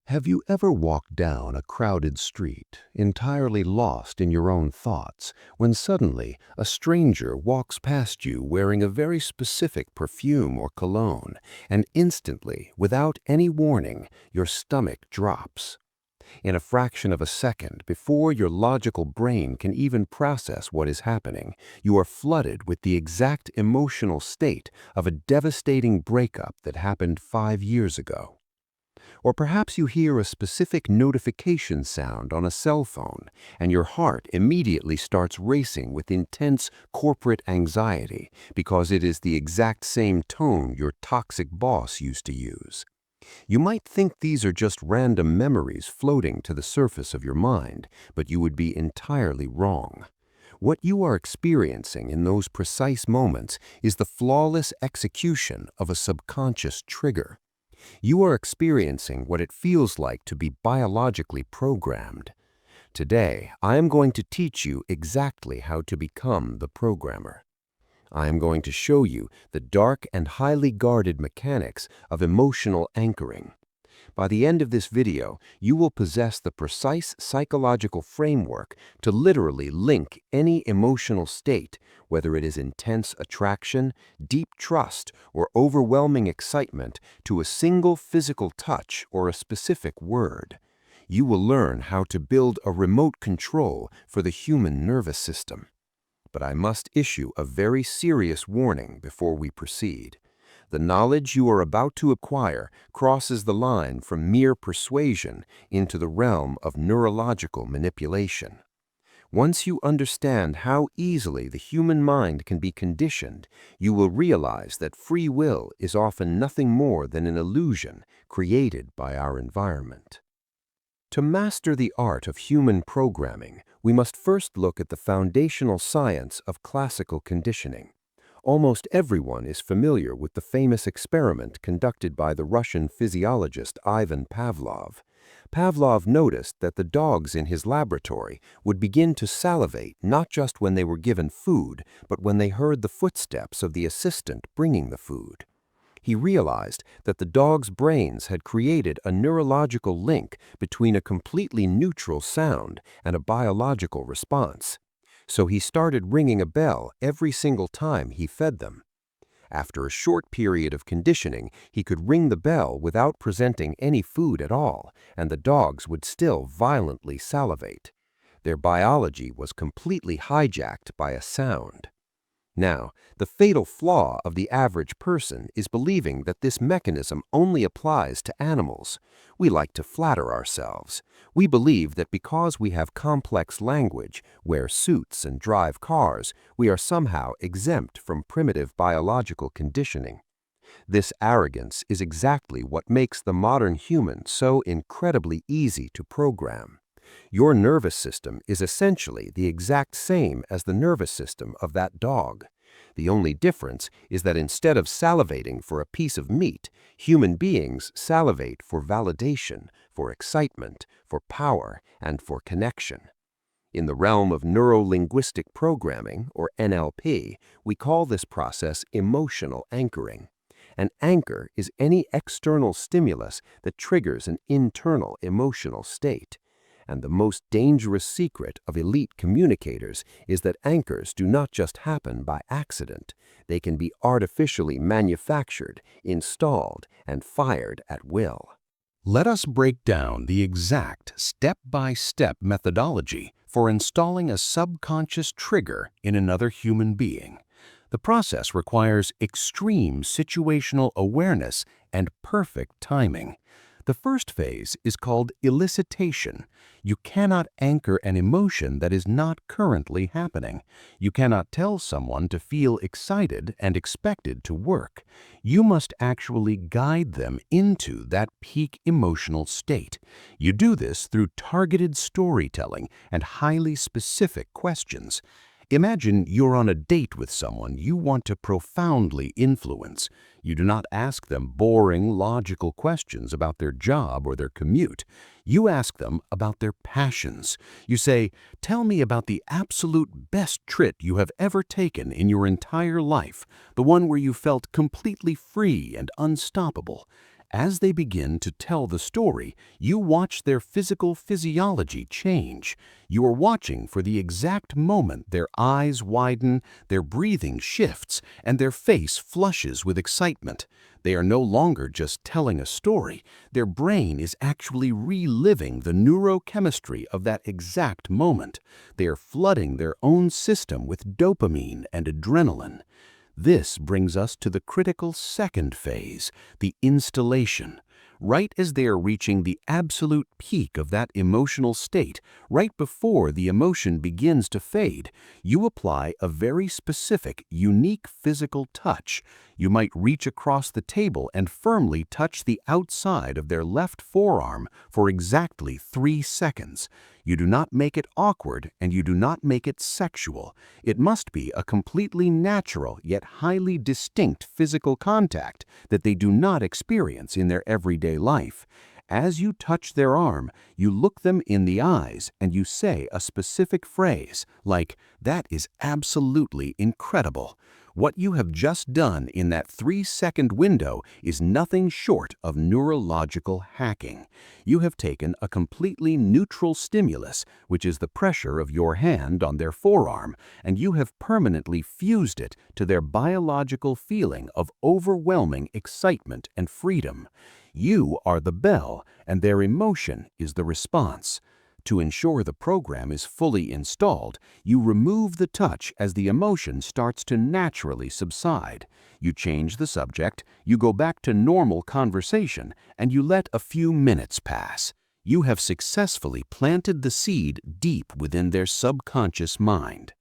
Have you ever walked down a crowded street, entirely lost in your own thoughts, when suddenly a stranger walks past you wearing a very specific perfume or cologne, and instantly, without any warning, your stomach drops? In a fraction of a second, before your logical brain can even process what is happening, you are flooded with the exact emotional state of a devastating breakup that happened 5 years ago. Or perhaps you hear a specific notification sound on a cell phone, and your heart immediately starts racing with intense corporate anxiety because it is the exact same tone your toxic boss used to use. You might think these are just random memories floating to the surface of your mind, but you would be entirely wrong. What you are experiencing in those precise moments is the flawless execution of a subconscious trigger. You are experiencing what it feels like to be biologically programmed. Today, I am going to teach you exactly how to become the programmer. I am going to show you the dark and highly guarded mechanics of emotional anchoring. By the end of this video, you will possess the precise psychological framework to literally link any emotional state, whether it is intense attraction, deep trust, or overwhelming excitement, to a single physical touch or a specific word. You will learn how to build a remote control for the human nervous system. But I must issue a very serious warning before we proceed. The knowledge you are about to acquire crosses the line from mere persuasion into the realm of neurological manipulation. Once you understand how easily the human mind can be conditioned, you will realize that free will is often nothing more than an illusion created by our environment. To master the art of human programming, we must first look at the foundational science of classical conditioning. Almost everyone is familiar with the famous experiment conducted by the Russian physiologist Ivan Pavlov. Pavlov noticed that the dogs in his laboratory would begin to salivate not just when they were given food, but when they heard the footsteps of the assistant bringing the food. He realized that the dogs' brains had created a neurological link between a completely neutral sound and a biological response. So he started ringing a bell every single time he fed them. After a short period of conditioning, he could ring the bell without presenting any food at all, and the dogs would still violently salivate. Their biology was completely hijacked by a sound. Now, the fatal flaw of the average person is believing that this mechanism only applies to animals. We like to flatter ourselves. We believe that because we have complex language, wear suits, and drive cars, we are somehow exempt from primitive biological conditioning. This arrogance is exactly what makes the modern human so incredibly easy to program. Your nervous system is essentially the exact same as the nervous system of that dog. The only difference is that instead of salivating for a piece of meat, human beings salivate for validation, for excitement, for power, and for connection. In the realm of neuro-linguistic programming, or NLP, we call this process emotional anchoring. An anchor is any external stimulus that triggers an internal emotional state. And the most dangerous secret of elite communicators is that anchors do not just happen by accident. They can be artificially manufactured, installed, and fired at will. Let us break down the exact step-by-step methodology for installing a subconscious trigger in another human being. The process requires extreme situational awareness and perfect timing. The first phase is called elicitation. You cannot anchor an emotion that is not currently happening. You cannot tell someone to feel excited and expected to work. You must actually guide them into that peak emotional state. You do this through targeted storytelling and highly specific questions. Imagine you're on a date with someone you want to profoundly influence. You do not ask them boring, logical questions about their job or their commute. You ask them about their passions. You say, "Tell me about the absolute best trip you have ever taken in your entire life, the one where you felt completely free and unstoppable." As they begin to tell the story, you watch their physical physiology change. You are watching for the exact moment their eyes widen, their breathing shifts, and their face flushes with excitement. They are no longer just telling a story. Their brain is actually reliving the neurochemistry of that exact moment. They are flooding their own system with dopamine and adrenaline. This brings us to the critical second phase, the installation. Right as they are reaching the absolute peak of that emotional state, right before the emotion begins to fade, you apply a very specific, unique physical touch. You might reach across the table and firmly touch the outside of their left forearm for exactly 3 seconds. You do not make it awkward and you do not make it sexual. It must be a completely natural yet highly distinct physical contact that they do not experience in their everyday life. As you touch their arm, you look them in the eyes and you say a specific phrase like, "That is absolutely incredible." What you have just done in that 3-second window is nothing short of neurological hacking. You have taken a completely neutral stimulus, which is the pressure of your hand on their forearm, and you have permanently fused it to their biological feeling of overwhelming excitement and freedom. You are the bell, and their emotion is the response. To ensure the program is fully installed, you remove the touch as the emotion starts to naturally subside. You change the subject, you go back to normal conversation, and you let a few minutes pass. You have successfully planted the seed deep within their subconscious mind.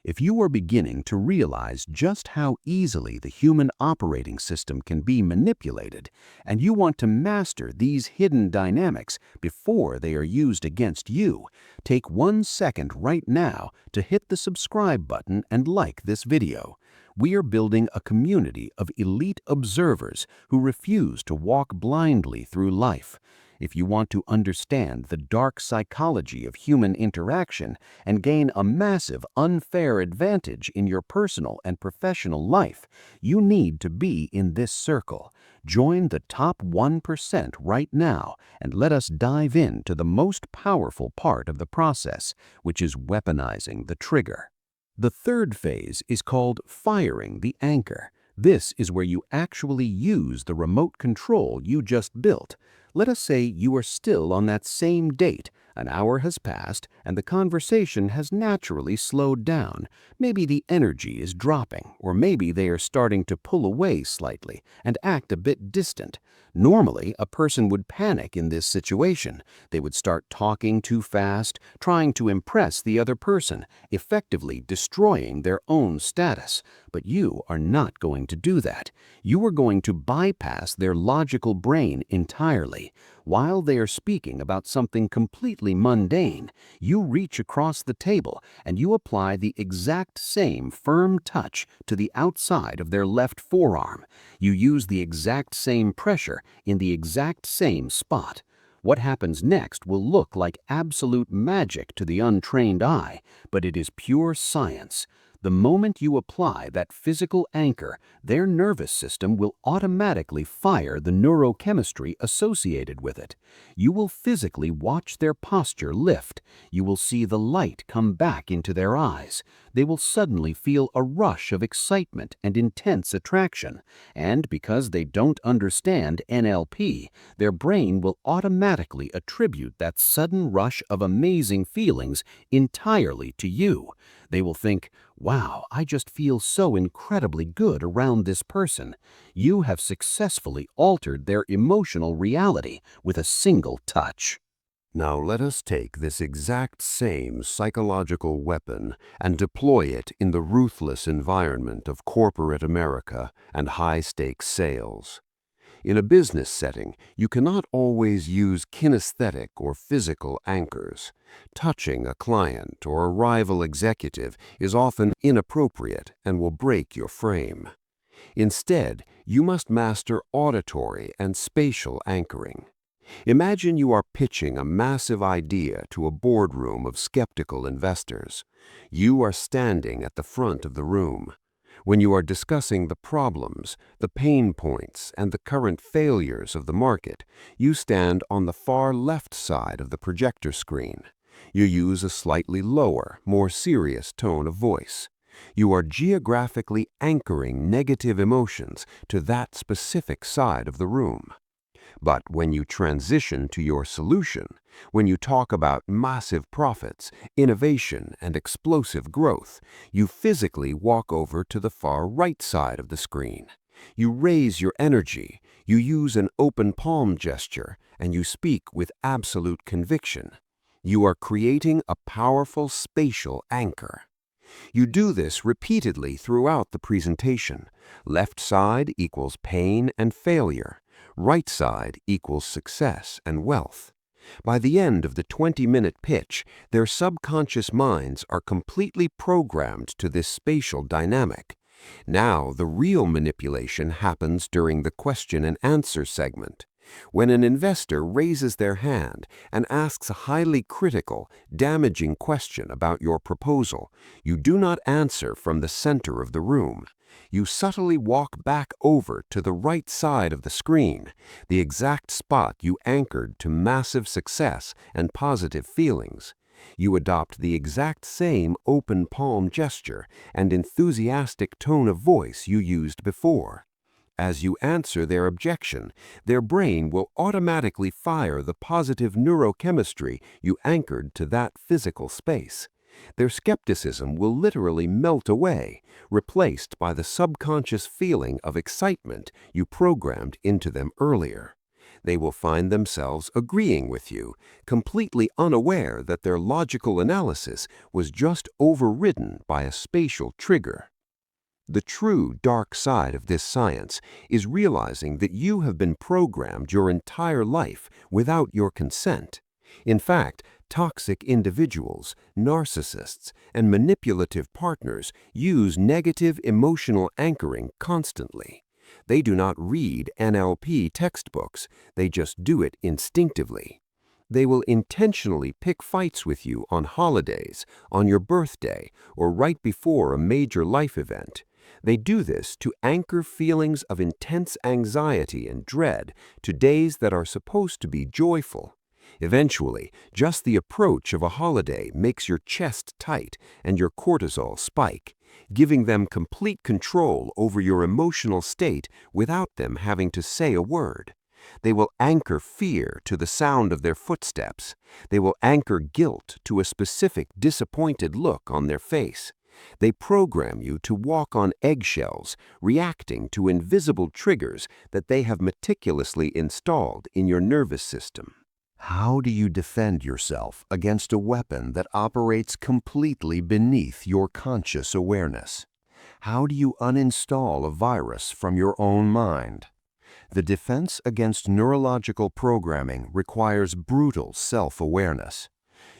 If you are beginning to realize just how easily the human operating system can be manipulated, and you want to master these hidden dynamics before they are used against you, take 1 second right now to hit the subscribe button and like this video. We are building a community of elite observers who refuse to walk blindly through life. If you want to understand the dark psychology of human interaction and gain a massive unfair advantage in your personal and professional life, you need to be in this circle. Join the top 1% right now and let us dive into the most powerful part of the process, which is weaponizing the trigger. The third phase is called firing the anchor. This is where you actually use the remote control you just built. Let us say you are still on that same date. An hour has passed and the conversation has naturally slowed down. Maybe the energy is dropping, or maybe they are starting to pull away slightly and act a bit distant. Normally, a person would panic in this situation. They would start talking too fast, trying to impress the other person, effectively destroying their own status. But you are not going to do that. You are going to bypass their logical brain entirely. While they are speaking about something completely mundane, you reach across the table and you apply the exact same firm touch to the outside of their left forearm. You use the exact same pressure in the exact same spot. What happens next will look like absolute magic to the untrained eye, but it is pure science. The moment you apply that physical anchor, their nervous system will automatically fire the neurochemistry associated with it. You will physically watch their posture lift. You will see the light come back into their eyes. They will suddenly feel a rush of excitement and intense attraction. And because they don't understand NLP, their brain will automatically attribute that sudden rush of amazing feelings entirely to you. They will think, "Wow, I just feel so incredibly good around this person." You have successfully altered their emotional reality with a single touch. Now let us take this exact same psychological weapon and deploy it in the ruthless environment of corporate America and high-stakes sales. In a business setting, you cannot always use kinesthetic or physical anchors. Touching a client or a rival executive is often inappropriate and will break your frame. Instead, you must master auditory and spatial anchoring. Imagine you are pitching a massive idea to a boardroom of skeptical investors. You are standing at the front of the room. When you are discussing the problems, the pain points, and the current failures of the market, you stand on the far left side of the projector screen. You use a slightly lower, more serious tone of voice. You are geographically anchoring negative emotions to that specific side of the room. But when you transition to your solution, when you talk about massive profits, innovation, and explosive growth, you physically walk over to the far right side of the screen. You raise your energy, you use an open palm gesture, and you speak with absolute conviction. You are creating a powerful spatial anchor. You do this repeatedly throughout the presentation. Left side equals pain and failure. Right side equals success and wealth. By the end of the 20-minute pitch, their subconscious minds are completely programmed to this spatial dynamic. Now, the real manipulation happens during the question and answer segment. When an investor raises their hand and asks a highly critical, damaging question about your proposal, you do not answer from the center of the room. You subtly walk back over to the right side of the screen, the exact spot you anchored to massive success and positive feelings. You adopt the exact same open palm gesture and enthusiastic tone of voice you used before. As you answer their objection, their brain will automatically fire the positive neurochemistry you anchored to that physical space. Their skepticism will literally melt away, replaced by the subconscious feeling of excitement you programmed into them earlier. They will find themselves agreeing with you, completely unaware that their logical analysis was just overridden by a spatial trigger. The true dark side of this science is realizing that you have been programmed your entire life without your consent. In fact, toxic individuals, narcissists, and manipulative partners use negative emotional anchoring constantly. They do not read NLP textbooks, they just do it instinctively. They will intentionally pick fights with you on holidays, on your birthday, or right before a major life event. They do this to anchor feelings of intense anxiety and dread to days that are supposed to be joyful. Eventually, just the approach of a holiday makes your chest tight and your cortisol spike, giving them complete control over your emotional state without them having to say a word. They will anchor fear to the sound of their footsteps. They will anchor guilt to a specific disappointed look on their face. They program you to walk on eggshells, reacting to invisible triggers that they have meticulously installed in your nervous system. How do you defend yourself against a weapon that operates completely beneath your conscious awareness? How do you uninstall a virus from your own mind? The defense against neurological programming requires brutal self-awareness.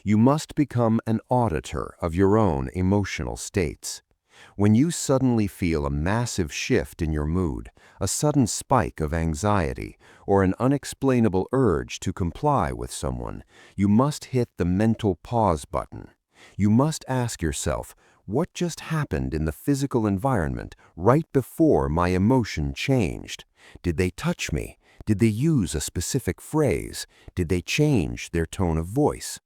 You must become an auditor of your own emotional states. When you suddenly feel a massive shift in your mood, a sudden spike of anxiety, or an unexplainable urge to comply with someone, you must hit the mental pause button. You must ask yourself, what just happened in the physical environment right before my emotion changed? Did they touch me? Did they use a specific phrase? Did they change their tone of voice?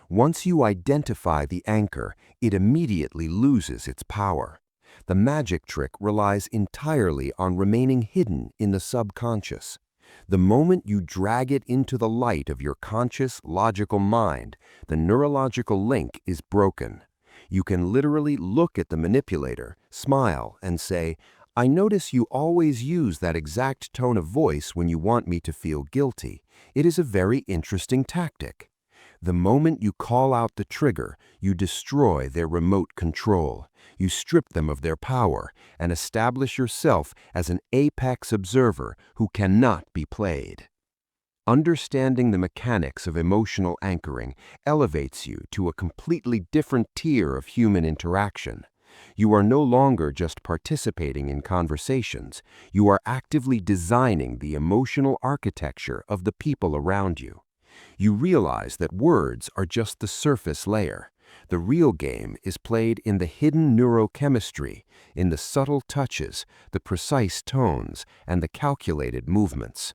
Once you identify the anchor, it immediately loses its power. The magic trick relies entirely on remaining hidden in the subconscious. The moment you drag it into the light of your conscious, logical mind, the neurological link is broken. You can literally look at the manipulator, smile, and say, "I notice you always use that exact tone of voice when you want me to feel guilty. It is a very interesting tactic." The moment you call out the trigger, you destroy their remote control. You strip them of their power and establish yourself as an apex observer who cannot be played. Understanding the mechanics of emotional anchoring elevates you to a completely different tier of human interaction. You are no longer just participating in conversations. You are actively designing the emotional architecture of the people around you. You realize that words are just the surface layer. The real game is played in the hidden neurochemistry, in the subtle touches, the precise tones, and the calculated movements.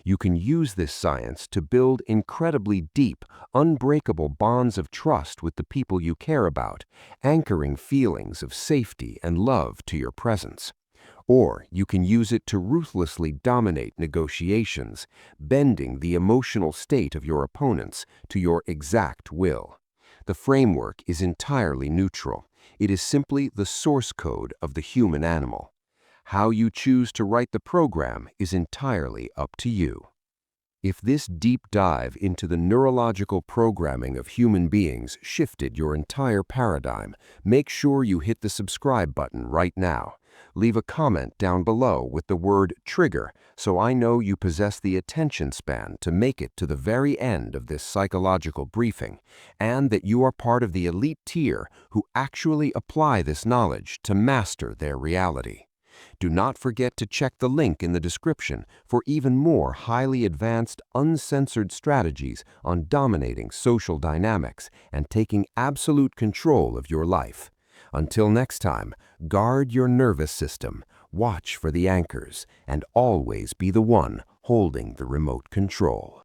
You can use this science to build incredibly deep, unbreakable bonds of trust with the people you care about, anchoring feelings of safety and love to your presence. Or you can use it to ruthlessly dominate negotiations, bending the emotional state of your opponents to your exact will. The framework is entirely neutral. It is simply the source code of the human animal. How you choose to write the program is entirely up to you. If this deep dive into the neurological programming of human beings shifted your entire paradigm, make sure you hit the subscribe button right now. Leave a comment down below with the word trigger so I know you possess the attention span to make it to the very end of this psychological briefing, and that you are part of the elite tier who actually apply this knowledge to master their reality. Do not forget to check the link in the description for even more highly advanced, uncensored strategies on dominating social dynamics and taking absolute control of your life. Until next time, guard your nervous system, watch for the anchors, and always be the one holding the remote control.